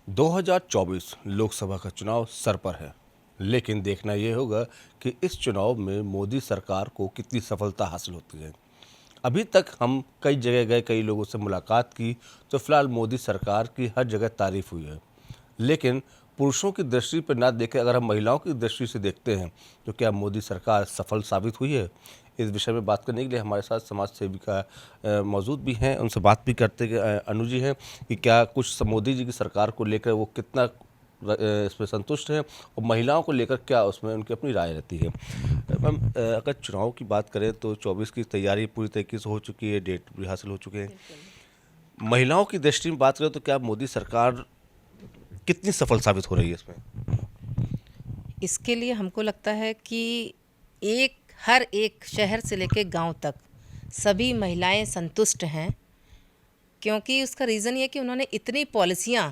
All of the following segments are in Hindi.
2024 लोकसभा का चुनाव सर पर है, लेकिन देखना ये होगा कि इस चुनाव में मोदी सरकार को कितनी सफलता हासिल होती है। अभी तक हम कई जगह गए, कई लोगों से मुलाकात की, तो फिलहाल मोदी सरकार की हर जगह तारीफ हुई है। लेकिन पुरुषों की दृष्टि पर ना देखें, अगर हम महिलाओं की दृष्टि से देखते हैं तो क्या मोदी सरकार सफल साबित हुई है? इस विषय में बात करने के लिए हमारे साथ समाज सेविका मौजूद भी हैं, उनसे बात भी करते अनु जी हैं कि क्या कुछ मोदी जी की सरकार को लेकर वो कितना इसमें संतुष्ट हैं और महिलाओं को लेकर क्या उसमें उनकी अपनी राय रहती है। मैम, अगर चुनाव की बात करें तो 24 की तैयारी पूरी तरीके से हो चुकी है, डेट भी हासिल हो चुके हैं। महिलाओं की दृष्टि में बात करें तो क्या मोदी सरकार कितनी सफल साबित हो रही है इसमें? इसके लिए हमको लगता है कि हर एक शहर से लेकर गांव तक सभी महिलाएं संतुष्ट हैं, क्योंकि उसका रीज़न ये कि उन्होंने इतनी पॉलिसियां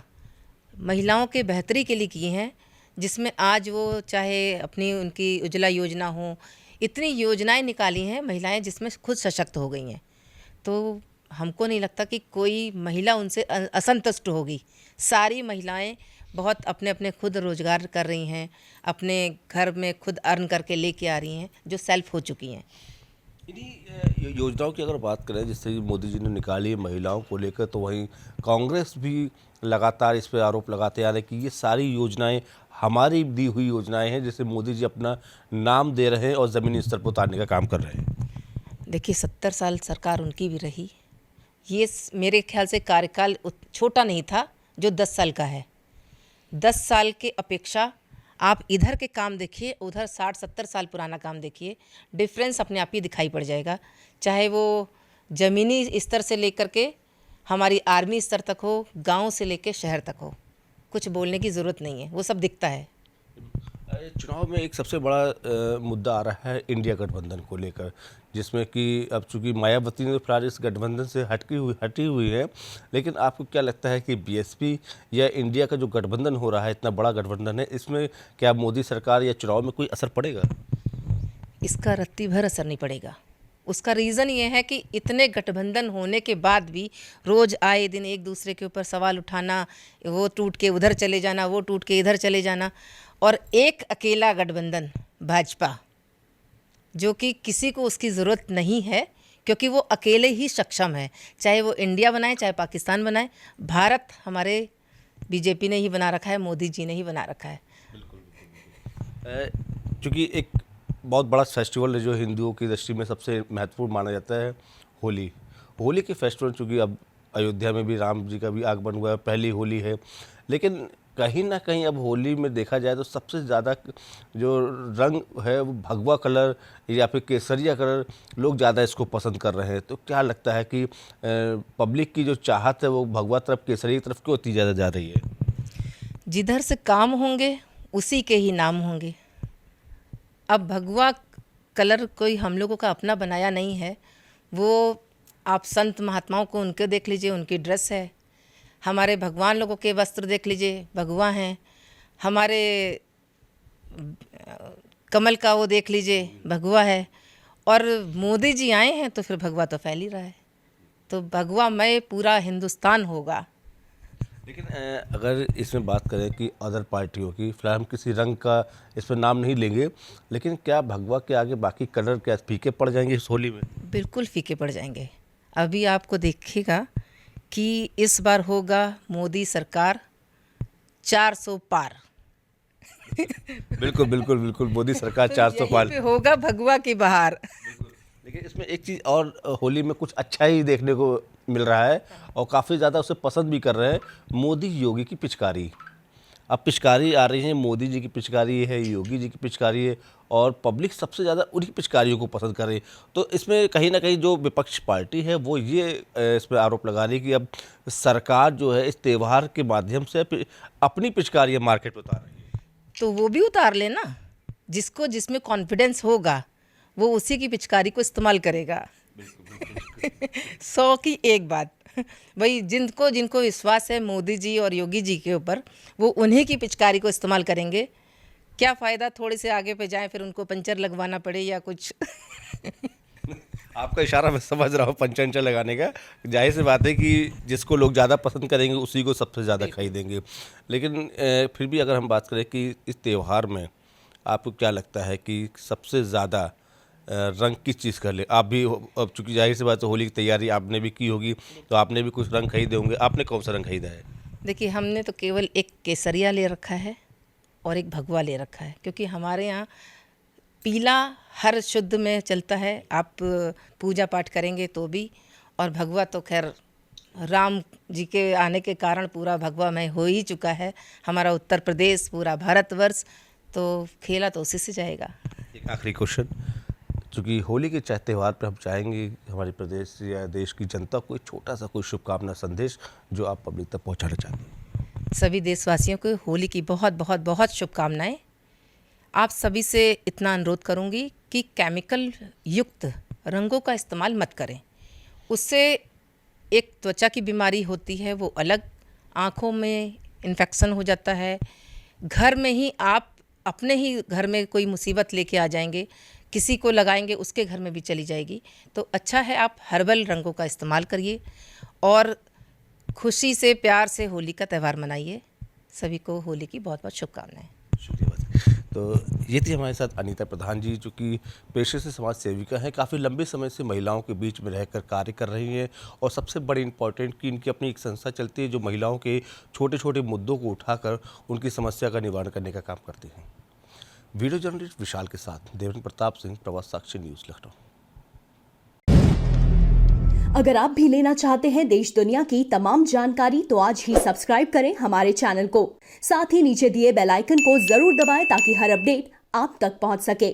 महिलाओं के बेहतरी के लिए की हैं, जिसमें आज वो चाहे अपनी उनकी उज्ज्वला योजना हो, इतनी योजनाएं निकाली हैं महिलाएं जिसमें खुद सशक्त हो गई हैं। तो हमको नहीं लगता कि कोई महिला उनसे असंतुष्ट होगी। सारी महिलाएं बहुत अपने अपने खुद रोजगार कर रही हैं, अपने घर में खुद अर्न करके लेके आ रही हैं, जो सेल्फ हो चुकी हैं। इन्हीं योजनाओं की अगर बात करें जिससे मोदी जी ने निकाली महिलाओं को लेकर, तो वहीं कांग्रेस भी लगातार इस पर आरोप लगाते आ रहे कि ये सारी योजनाएं हमारी दी हुई योजनाएं हैं, जिसे मोदी जी अपना नाम दे रहे हैं और ज़मीनी स्तर पर उतारने का काम कर रहे हैं। देखिए, 70 साल सरकार उनकी भी रही। ये मेरे ख्याल से कार्यकाल छोटा नहीं था जो 10 साल का है। 10 साल के अपेक्षा आप इधर के काम देखिए, उधर 60-70 साल पुराना काम देखिए, डिफरेंस अपने आप ही दिखाई पड़ जाएगा। चाहे वो ज़मीनी स्तर से लेकर के हमारी आर्मी स्तर तक हो, गांव से लेकर शहर तक हो, कुछ बोलने की ज़रूरत नहीं है, वो सब दिखता है। चुनाव में एक सबसे बड़ा मुद्दा आ रहा है इंडिया गठबंधन को लेकर, जिसमें कि अब चूंकि मायावती ने फिलहाल इस गठबंधन से हटी हुई है, लेकिन आपको क्या लगता है कि बीएसपी या इंडिया का जो गठबंधन हो रहा है, इतना बड़ा गठबंधन है, इसमें क्या मोदी सरकार या चुनाव में कोई असर पड़ेगा? इसका रत्ती भर असर नहीं पड़ेगा। उसका रीज़न ये है कि इतने गठबंधन होने के बाद भी रोज़ आए दिन एक दूसरे के ऊपर सवाल उठाना, वो टूट के उधर चले जाना, वो टूट के इधर चले जाना, और एक अकेला गठबंधन भाजपा, जो कि किसी को उसकी ज़रूरत नहीं है, क्योंकि वो अकेले ही सक्षम है। चाहे वो इंडिया बनाए, चाहे पाकिस्तान बनाए, भारत हमारे बीजेपी ने ही बना रखा है, मोदी जी ने ही बना रखा है। चूँकि एक बहुत बड़ा फेस्टिवल है जो हिंदुओं की दृष्टि में सबसे महत्वपूर्ण माना जाता है, होली के फेस्टिवल, चूँकि अब अयोध्या में भी राम जी का भी आगमन हुआ है, पहली होली है, लेकिन कहीं ना कहीं अब होली में देखा जाए तो सबसे ज़्यादा जो रंग है वो भगवा कलर या फिर केसरिया कलर लोग ज़्यादा इसको पसंद कर रहे हैं। तो क्या लगता है कि पब्लिक की जो चाहत है वो भगवा तरफ, केसरिया तरफ क्यों इतनी ज़्यादा जा रही है? जिधर से काम होंगे उसी के ही नाम होंगे। अब भगवा कलर कोई हम लोगों का अपना बनाया नहीं है, वो आप संत महात्माओं को उनके देख लीजिए, उनकी ड्रेस है। हमारे भगवान लोगों के वस्त्र देख लीजिए, भगवा हैं। हमारे कमल का वो देख लीजिए, भगवा है। और मोदी जी आए हैं तो फिर भगवा तो फैल ही रहा है। तो भगवामय पूरा हिंदुस्तान होगा। लेकिन अगर इसमें बात करें कि अदर पार्टियों की, फिलहाल हम किसी रंग का इस पर नाम नहीं लेंगे, लेकिन क्या भगवा के आगे बाकी कलर क्या फीके पड़ जाएंगे इस होली में? बिल्कुल फीके पड़ जाएंगे। अभी आपको देखिएगा कि इस बार होगा मोदी सरकार 400 पार। बिल्कुल बिल्कुल बिल्कुल, मोदी सरकार तो 400 यहीं पार। पे होगा भगवा की बहार। लेकिन इसमें एक चीज़ और, होली में कुछ अच्छा ही देखने को मिल रहा है और काफ़ी ज़्यादा उसे पसंद भी कर रहे हैं, मोदी योगी की पिचकारी। अब पिचकारी आ रही है, मोदी जी की पिचकारी है, योगी जी की पिचकारी है, और पब्लिक सबसे ज़्यादा उन्हीं पिचकारियों को पसंद कर रही है। तो इसमें कहीं ना कहीं जो विपक्ष पार्टी है वो ये इस पर आरोप लगा रही है कि अब सरकार जो है इस त्यौहार के माध्यम से अपनी पिचकारियाँ मार्केट में उतार रही है। तो वो भी उतार लेना, जिसको जिसमें कॉन्फिडेंस होगा वो उसी की पिचकारी को इस्तेमाल करेगा। 100 की एक बात भाई, जिनको विश्वास है मोदी जी और योगी जी के ऊपर, वो उन्हीं की पिचकारी को इस्तेमाल करेंगे। क्या फ़ायदा थोड़े से आगे पे जाएं फिर उनको पंचर लगवाना पड़े या कुछ। आपका इशारा मैं समझ रहा हूँ पंचंचा लगाने का। जाहिर सी बात है कि जिसको लोग ज़्यादा पसंद करेंगे उसी को सबसे ज़्यादा खरीदेंगे। लेकिन फिर भी अगर हम बात करें कि इस त्यौहार में आपको क्या लगता है कि सबसे ज़्यादा रंग किस चीज़ का ले? आप भी अब चूँकि जाहिर सी बात है होली की तैयारी आपने भी की होगी, तो आपने भी कुछ रंग खरीदे होंगे। आपने कौन सा रंग खरीदा है? देखिए, हमने तो केवल एक केसरिया ले रखा है और एक भगवा ले रखा है, क्योंकि हमारे यहाँ पीला हर शुद्ध में चलता है। आप पूजा पाठ करेंगे तो भी, और भगवा तो खैर राम जी के आने के कारण पूरा भगवामय हो ही चुका है हमारा उत्तर प्रदेश, पूरा भारतवर्ष, तो खेला तो उसी से जाएगा। एक आखिरी क्वेश्चन, चूँकि होली के त्यौहार पर हम चाहेंगे कि हमारे प्रदेश या देश की जनता को एक छोटा सा कोई शुभकामना संदेश जो आप पब्लिक तक पहुँचाना चाहते हैं। सभी देशवासियों को होली की बहुत बहुत बहुत शुभकामनाएं। आप सभी से इतना अनुरोध करूंगी कि केमिकल युक्त रंगों का इस्तेमाल मत करें। उससे एक त्वचा की बीमारी होती है, वो अलग, आँखों में इन्फेक्शन हो जाता है। घर में ही आप अपने ही घर में कोई मुसीबत लेके आ जाएंगे, किसी को लगाएंगे उसके घर में भी चली जाएगी। तो अच्छा है आप हर्बल रंगों का इस्तेमाल करिए और खुशी से प्यार से होली का त्यौहार मनाइए। सभी को होली की बहुत बहुत शुभकामनाएं। शुक्रिया। तो ये थी हमारे साथ अनीता प्रधान जी, जो कि पेशे से समाज सेविका हैं, काफ़ी लंबे समय से महिलाओं के बीच में रहकर कार्य कर रही हैं, और सबसे बड़ी इम्पॉर्टेंट कि इनकी अपनी एक संस्था चलती है जो महिलाओं के छोटे छोटे मुद्दों को उठाकर उनकी समस्या का निवारण करने का काम करती हैं। वीडियो जर्नलिस्ट विशाल के साथ देवेंद्र प्रताप सिंह, प्रवास साक्षी न्यूज़, लखनऊ। अगर आप भी लेना चाहते हैं देश दुनिया की तमाम जानकारी तो आज ही सब्सक्राइब करें हमारे चैनल को। साथ ही नीचे दिए बेल आइकन को जरूर दबाएं ताकि हर अपडेट आप तक पहुंच सके।